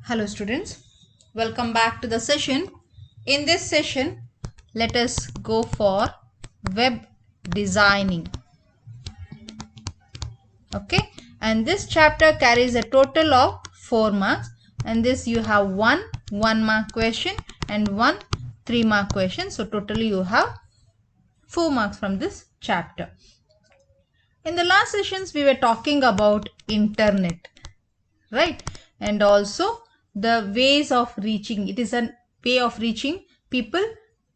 Hello students, welcome back to the session. In this session, let us go for web designing. Okay, and this chapter carries a total of 4 marks, and this you have one 1-mark question and one 3-mark question. So totally you have 4 marks from this chapter. In the last sessions we were talking about internet, right? And also the ways of reaching. It is a way of reaching people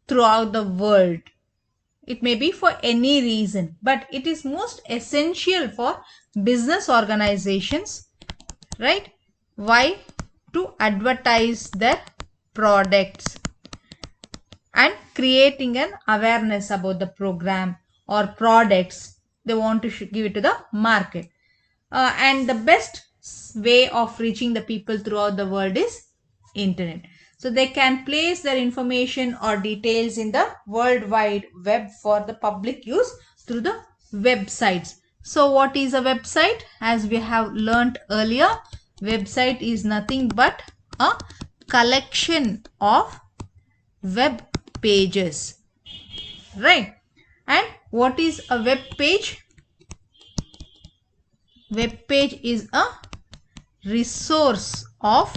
throughout the world. It may be for any reason, but it is most essential for business organizations, right? Why? To advertise their products and creating an awareness about the program or products they want to give it to the market. And the best way of reaching the people throughout the world is internet. So they can place their information or details in the World Wide Web for the public use through the websites. So what is a website? As we have learnt earlier, website is nothing but a collection of web pages, right? And what is a web page? Web page is a resource of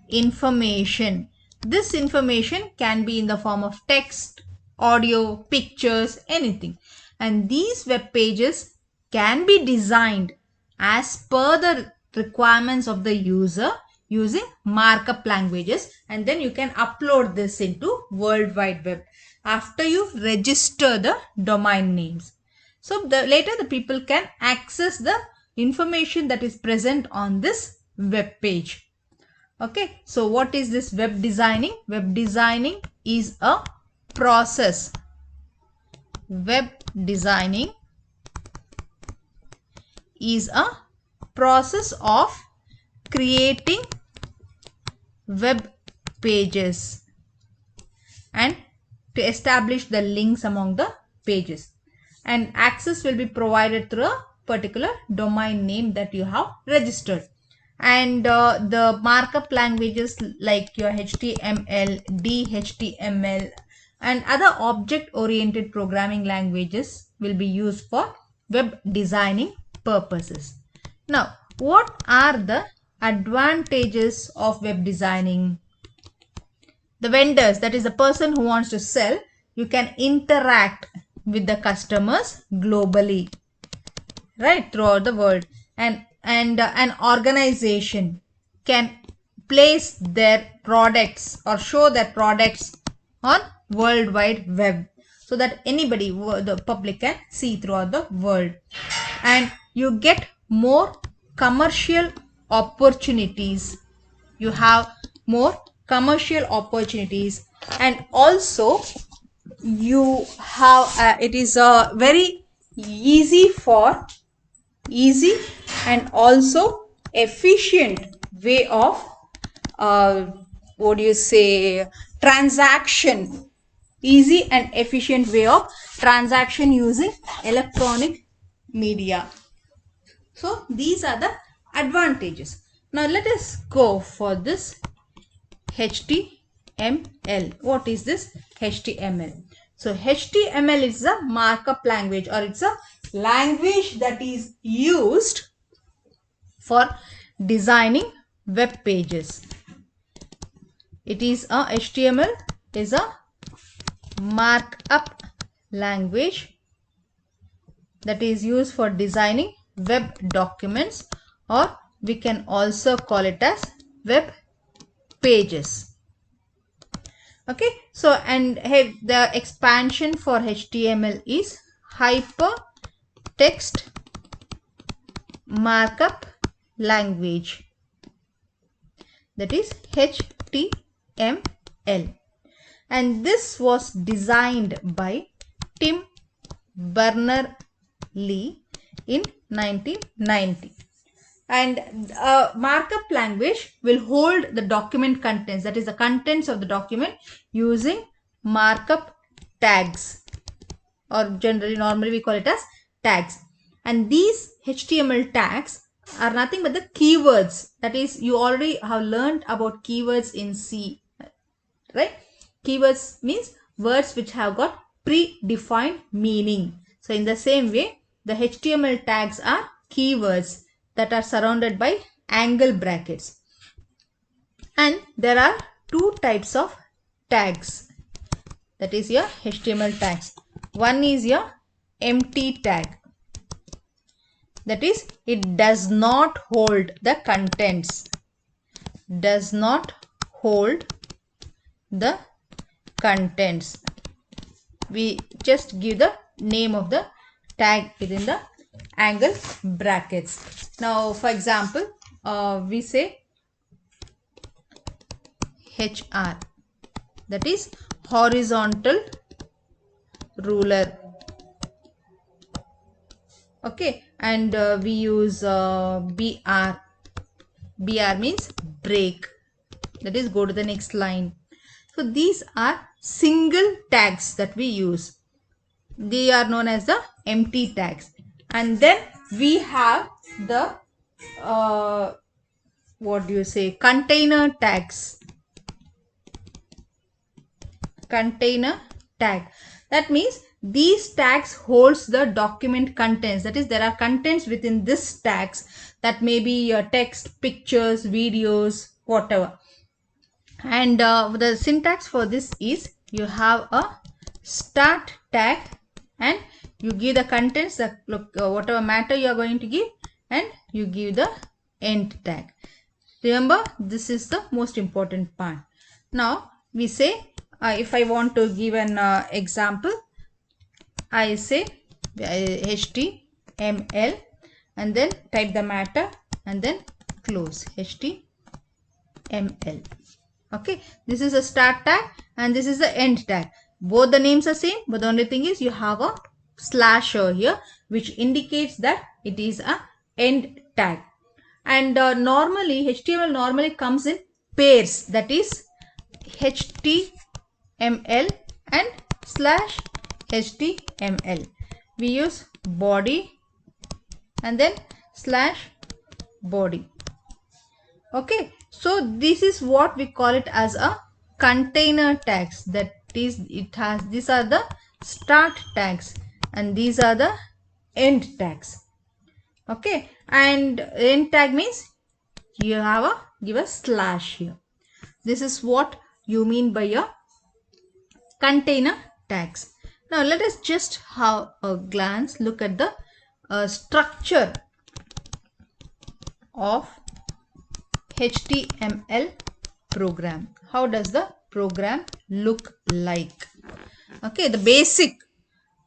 information. This information can be in the form of text, audio, pictures, anything. And these web pages can be designed as per the requirements of the user using markup languages, and then you can upload this into World Wide Web after you register the domain names. So later the people can access the information that is present on this web page. Okay, so what is this web designing? Web designing is a process. Web designing is a process of creating web pages and to establish the links among the pages, and access will be provided through a particular domain name that you have registered. And the markup languages like your HTML, DHTML and other object oriented programming languages will be used for web designing purposes. Now, what are the advantages of web designing? The vendors, that is the person who wants to sell, you can interact with the customers globally, right, throughout the world. And an organization can place their products or show their products on World Wide Web so that anybody, the public, can see throughout the world. And you get more commercial opportunities. You have more commercial opportunities, and also you have it is a very easy and also efficient way of transaction. Easy and efficient way of transaction using electronic media. So these are the advantages. Now let us go for this HTML. What is this HTML? So HTML is a markup language, or it's a language that is used for designing web pages. It is a HTML is a markup language that is used for designing web documents, or we can also call it as web pages. Okay, so and the expansion for HTML is hypertext markup language, that is HTML, and this was designed by Tim Berners-Lee in 1990. And markup language will hold the document contents, that is the contents of the document, using markup tags, or normally we call it as tags. And these HTML tags are nothing but the keywords. That is, you already have learned about keywords in C, right? Keywords means words which have got predefined meaning. So in the same way, the HTML tags are keywords that are surrounded by angle brackets. And there are two types of tags, that is your HTML tags. One is your empty tag, that is, it does not hold the contents, does not hold the contents. We just give the name of the tag within the angle brackets. Now for example, we say HR, that is horizontal ruler. Okay, and we use BR. BR means break, that is go to the next line. So these are single tags that we use. They are known as the empty tags. And then we have the container tags. Container tag. That means these tags holds the document contents. That is, there are contents within this tags. That may be your text, pictures, videos, whatever. And the syntax for this is, you have a start tag and you give the contents, that whatever matter you are going to give, and you give the end tag. Remember, this is the most important part. Now we say, if I want to give an example, I say HTML and then type the matter and then close HTML. Okay, this is a start tag and this is the end tag. Both the names are same, but the only thing is you have a slash over here which indicates that it is a end tag. And normally HTML normally comes in pairs, that is HTML and slash HTML. We use body and then slash body. Okay, so this is what we call it as a container tags. That is, it has, these are the start tags and these are the end tags. Okay, and end tag means you have give a slash here. This is what you mean by your container tags. Now let us just have a glance look at the structure of HTML program. How does the program look like? Okay, the basic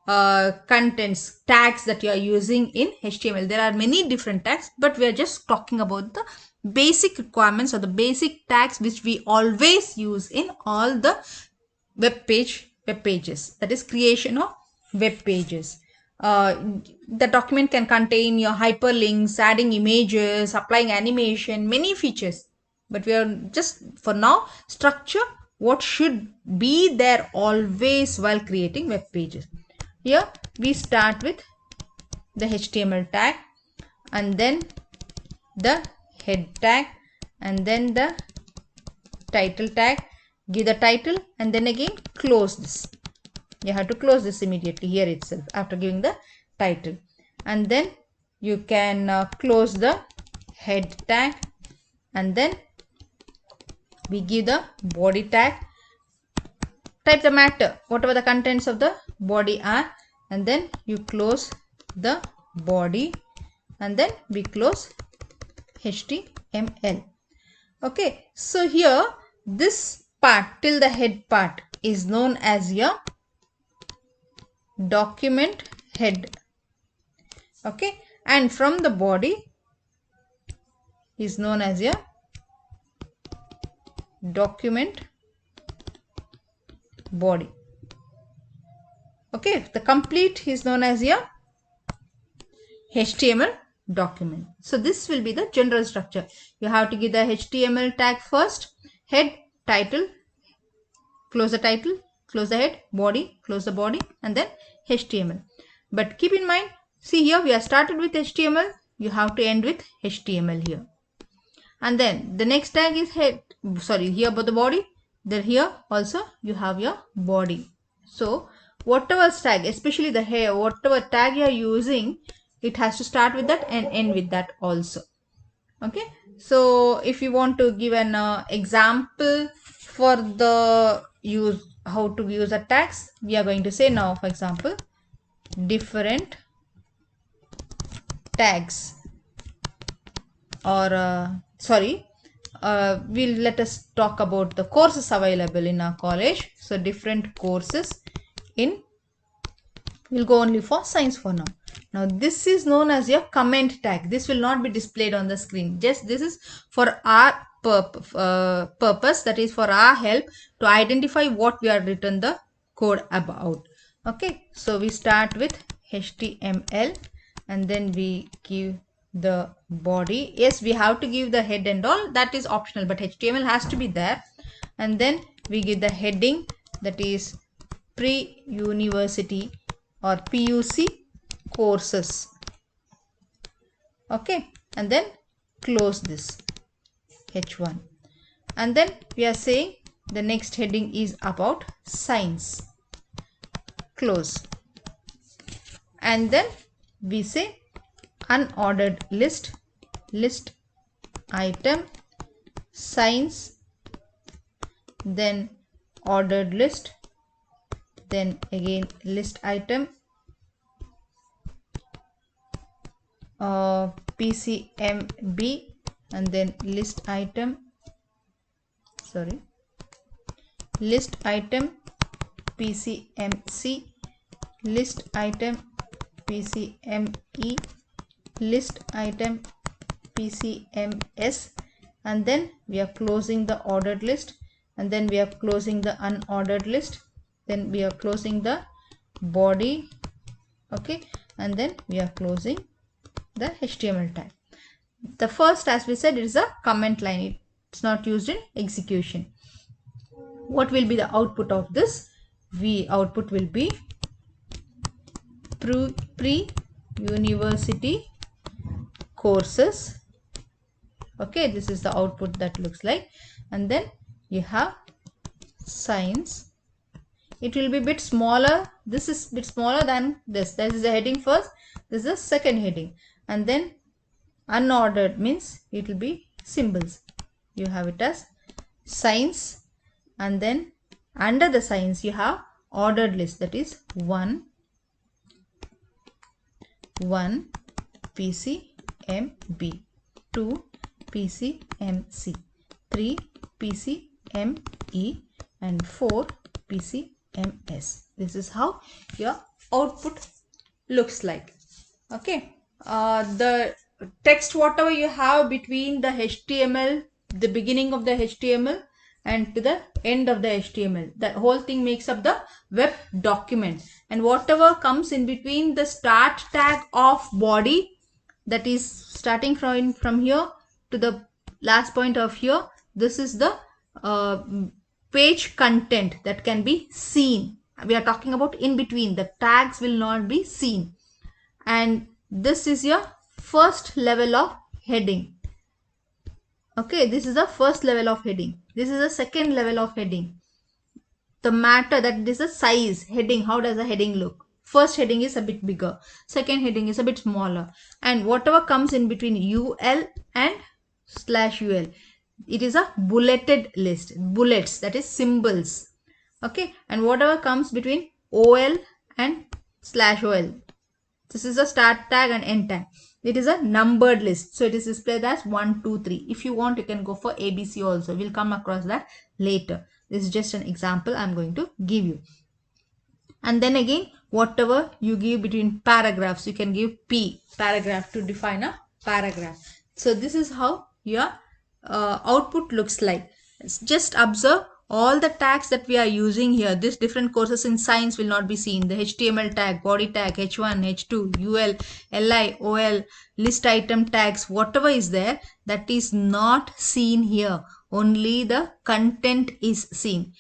contents, tags that you are using in HTML. There are many different tags, but we are just talking about the basic requirements or the basic tags which we always use in all the web pages. That is creation of web pages. The document can contain your hyperlinks, adding images, applying animation, many features. But we are just for now structure what should be there always while creating web pages. Here we start with the HTML tag and then the head tag and then the title tag. Give the title and then again close this. You have to close this immediately here itself after giving the title. And then you can close the head tag and then we give the body tag. Type the matter, whatever the contents of the body are, and then you close the body and then we close HTML. Okay, so here this part till the head part is known as your document head. Okay, and from the body is known as your document body. Okay, the complete is known as your HTML document. So this will be the general structure. You have to give the HTML tag first, head, title, close the title, close the head, body, close the body, and then HTML. But keep in mind, see here we have started with HTML, you have to end with HTML here. And then the next tag is head, sorry, here about the body, then here also you have your body. So whatever tag, especially the hair, whatever tag you are using, it has to start with that and end with that also. Okay, so if you want to give an example for the use, how to use the tags, we are going to say now, for example, different tags, or we'll let us talk about the courses available in our college. So different courses in, we'll go only for science for now. Now this is known as your comment tag. This will not be displayed on the screen. Just this is for our purpose, that is for our help to identify what we are written the code about. Okay, so we start with HTML and then we give the body. Yes, we have to give the head and all, that is optional, but HTML has to be there. And then we give the heading, that is pre-university or PUC courses. Okay, and then close this H1, and then we are saying the next heading is about science, close, and then we say unordered list, list item, science, then ordered list, then again list item, PCMB, and then list item, sorry, list item, PCMC, list item, PCME, list item, PCMS, and then we are closing the ordered list, and then we are closing the unordered list, then we are closing the body. Okay, and then we are closing the HTML tag. The first, as we said, it is a comment line. It's not used in execution. What will be the output of this? Output will be pre-university courses. Okay, this is the output that looks like. And then you have science. It will be a bit smaller. This is a bit smaller than this. This is the heading first. This is the second heading. And then unordered means it will be symbols. You have it as science, and then under the science you have ordered list, that is 1 PCMB, 2 PCMC, 3 PCME, and 4 PCMS. This is how your output looks like. Okay, the text, whatever you have between the HTML, the beginning of the HTML and to the end of the HTML, that whole thing makes up the web document. And whatever comes in between the start tag of body, that is starting from here to the last point of here, this is the page content that can be seen. We are talking about in between, the tags will not be seen. And this is your first level of heading. Okay, this is the first level of heading. This is the second level of heading. The matter, that this is a size heading. How does a heading look? First heading is a bit bigger, second heading is a bit smaller, and whatever comes in between UL and /UL, it is a bulleted list. Bullets, that is symbols. Okay, and whatever comes between OL and /OL, this is a start tag and end tag. It is a numbered list, so it is displayed as 1, 2, 3. If you want, you can go for ABC also. We'll come across that later. This is just an example I'm going to give you. And then again, whatever you give between paragraphs, you can give P, paragraph, to define a paragraph. So this is how your output looks like. Just observe all the tags that we are using here. This different courses in science will not be seen. The HTML tag, body tag, H1, H2, UL, LI, OL, list item tags, whatever is there, that is not seen here. Only the content is seen.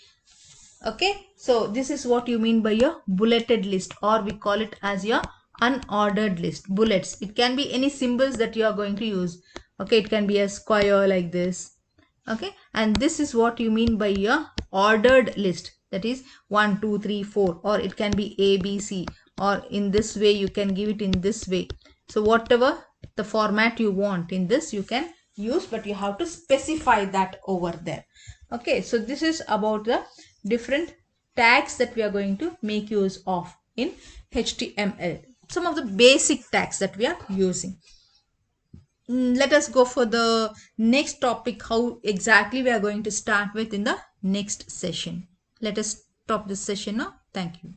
Okay, so this is what you mean by your bulleted list, or we call it as your unordered list, bullets. It can be any symbols that you are going to use. Okay, it can be a square like this. Okay, and this is what you mean by a ordered list, that is 1 2 3 4, or it can be A B C, or in this way you can give it in this way. So whatever the format you want in this you can use, but you have to specify that over there. Okay, so this is about the different tags that we are going to make use of in HTML. Some of the basic tags that we are using. Let us go for the next topic, how exactly we are going to start with in the next session. Let us stop this session now. Thank you.